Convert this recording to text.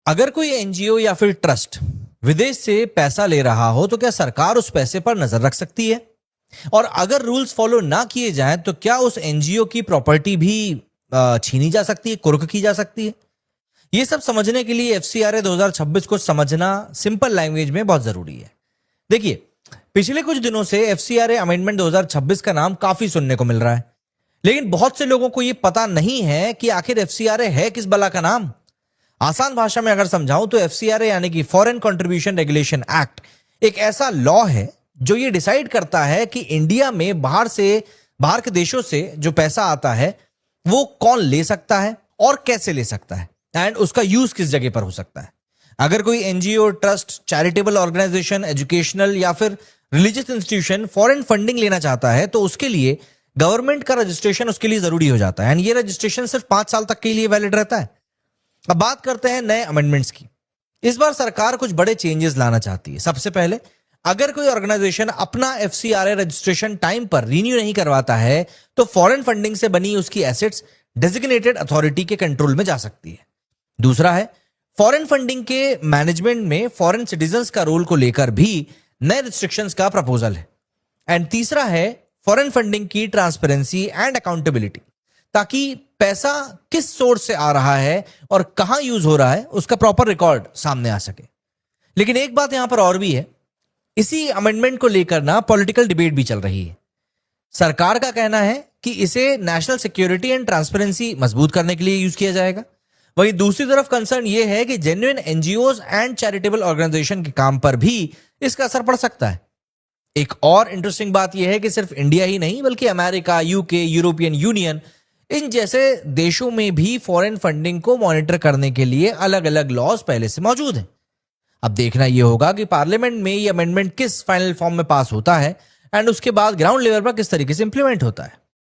अगर कोई एनजीओ या फिर ट्रस्ट विदेश से पैसा ले रहा हो तो क्या सरकार उस पैसे पर नजर रख सकती है? और अगर रूल्स फॉलो ना किए जाएं तो क्या उस एनजीओ की प्रॉपर्टी भी छीनी जा सकती है, कुर्क की जा सकती है? ये सब समझने के लिए एफसीआरए 2026 को समझना सिंपल लैंग्वेज में बहुत जरूरी है। देखिए, पिछले कुछ दिनों से एफसीआरए अमेंडमेंट 2026 का नाम काफी सुनने को मिल रहा है, लेकिन बहुत से लोगों को यह पता नहीं है कि आखिर एफसीआरए है किस बला का नाम। आसान भाषा में अगर समझाऊं तो एफसीआरए यानी कि फॉरेन कंट्रीब्यूशन रेगुलेशन एक्ट एक ऐसा लॉ है जो ये डिसाइड करता है कि इंडिया में बाहर के देशों से जो पैसा आता है वो कौन ले सकता है और कैसे ले सकता है, एंड उसका यूज किस जगह पर हो सकता है। अगर कोई NGO, trust, charitable organisation, educational या फिर रिलीजियस इंस्टीट्यूशन फॉरेन फंडिंग लेना चाहता है तो उसके लिए गवर्नमेंट का रजिस्ट्रेशन उसके लिए जरूरी हो जाता है, एंड ये रजिस्ट्रेशन सिर्फ 5 साल तक के लिए वैलिड रहता है। अब बात करते हैं नए अमेंडमेंट्स की। इस बार सरकार कुछ बड़े चेंजेस लाना चाहती है। सबसे पहले, अगर कोई ऑर्गेनाइजेशन अपना एफसीआरए रजिस्ट्रेशन टाइम पर रिन्यू नहीं करवाता है तो फॉरेन फंडिंग से बनी उसकी एसेट्स डेजिग्नेटेड अथॉरिटी के कंट्रोल में जा सकती है। दूसरा है, फॉरेन फंडिंग के मैनेजमेंट में फॉरेन सिटीजन्स का रोल को लेकर भी नए रिस्ट्रिक्शंस का प्रपोजल है। एंड तीसरा है, फॉरेन फंडिंग की ट्रांसपेरेंसी एंड अकाउंटेबिलिटी, ताकि पैसा किस सोर्स से आ रहा है और कहां यूज हो रहा है उसका प्रॉपर रिकॉर्ड सामने आ सके। लेकिन एक बात यहां पर और भी है, इसी अमेंडमेंट को लेकर ना पॉलिटिकल डिबेट भी चल रही है। सरकार का कहना है कि इसे नेशनल सिक्योरिटी एंड ट्रांसपेरेंसी मजबूत करने के लिए यूज किया जाएगा। वहीं दूसरी तरफ कंसर्न यह है कि genuine NGOs and charitable organisation के काम पर भी इसका असर पड़ सकता है। एक और इंटरेस्टिंग बात यह है कि सिर्फ इंडिया ही नहीं बल्कि अमेरिका, यूके, यूरोपियन यूनियन, इन जैसे देशों में भी फॉरेन फंडिंग को मॉनिटर करने के लिए अलग अलग लॉज पहले से मौजूद हैं। अब देखना यह होगा कि पार्लियामेंट में ये अमेंडमेंट किस फाइनल फॉर्म में पास होता है एंड उसके बाद ग्राउंड लेवल पर किस तरीके से इंप्लीमेंट होता है।